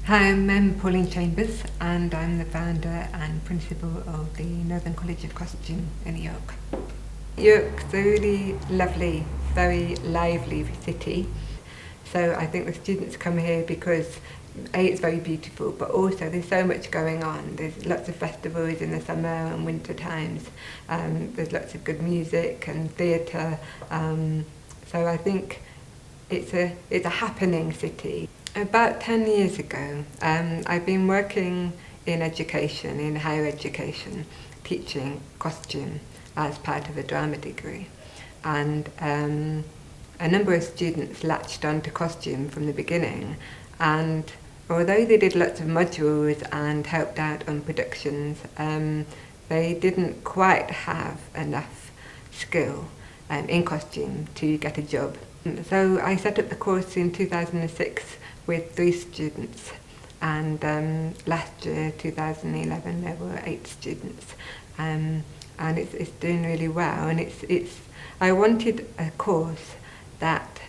Hi, I'm Pauline Chambers, and I'm the founder and principal of the Northern College of Costume in York. York's a really lovely, very lively city. So I think the students come here because A, it's very beautiful, but also there's so much going on. There's lots of festivals in the summer and winter times. There's lots of good music and theatre. So I think it's a happening city. About 10 years ago, I've been working in education, in higher education, teaching costume as part of a drama degree. And a number of students latched onto costume from the beginning, and although they did lots of modules and helped out on productions, they didn't quite have enough skill in costume to get a job. So I set up the course in 2006 with 3 students, and last year, 2011, there were 8 students, and it's doing really well. And I wanted a course that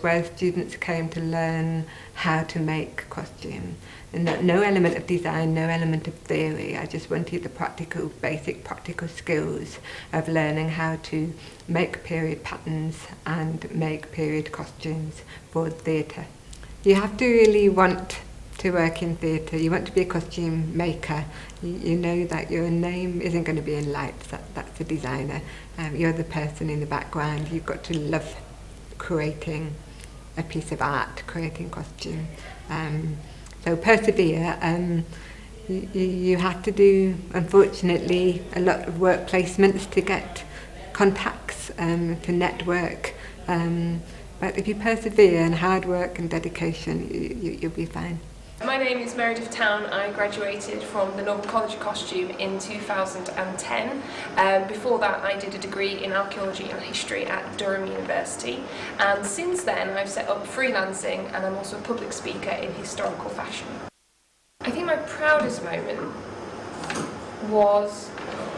where students came to learn how to make costume, and no element of design, no element of theory. I just wanted the basic practical skills of learning how to make period patterns and make period costumes for theatre. You have to really want to work in theatre. You want to be a costume maker. You know that your name isn't going to be in lights. That's the designer. You're the person in the background. You've got to love creating a piece of art, creating costume. So persevere. You have to do, unfortunately, a lot of work placements to get contacts, to network. But if you persevere and hard work and dedication, you'll be fine. My name is Meredith Town. I graduated from the Northern College of Costume in 2010. Before that I did a degree in archaeology and history at Durham University, and since then I've set up freelancing, and I'm also a public speaker in historical fashion. I think my proudest moment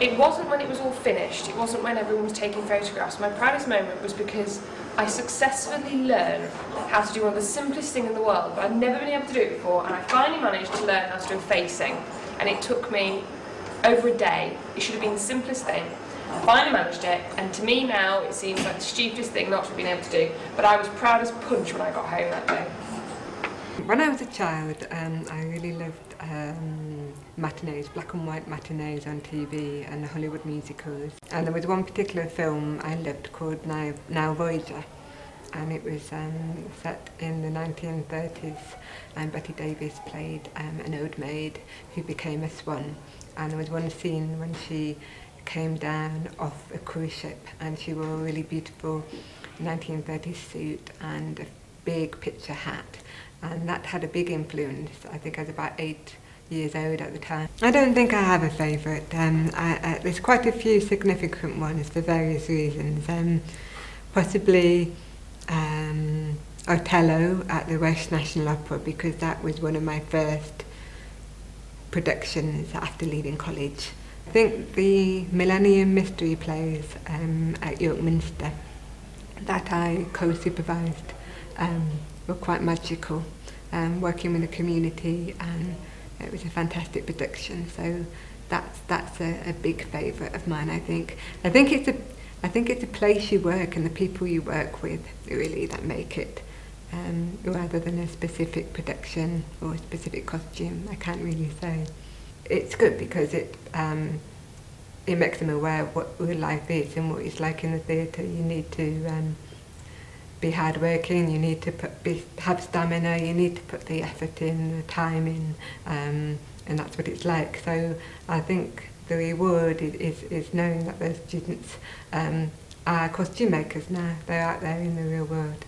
it wasn't when it was all finished, it wasn't when everyone was taking photographs. My proudest moment was because I successfully learned how to do one of the simplest things in the world, but I'd never been able to do it before, and I finally managed to learn how to do a facing, and it took me over a day. It should have been the simplest thing. I finally managed it, and to me now it seems like the stupidest thing not to have been able to do, but I was proud as punch when I got home that day. When I was a child, I really loved matinees, black and white matinees on TV and Hollywood musicals. And there was one particular film I loved called Now Voyager, and it was set in the 1930s, and Betty Davis played an old maid who became a swan. And there was one scene when she came down off a cruise ship, and she wore a really beautiful 1930s suit and a big picture hat. And that had a big influence. I think I was about 8 years old at the time. I don't think I have a favourite. There's quite a few significant ones for various reasons. Possibly Othello at the Welsh National Opera, because that was one of my first productions after leaving college. I think the Millennium Mystery Plays at York Minster that I co-supervised were quite magical, working with the community, and it was a fantastic production. So that's a big favourite of mine. I think it's a place you work and the people you work with really that make it, rather than a specific production or a specific costume. I can't really say. It's good because it makes them aware of what real life is and what it's like in the theatre. You need to be hardworking, you need to have stamina, you need to put the effort in, the time in, and that's what it's like. So I think the reward is knowing that those students are costume makers now. They're out there in the real world.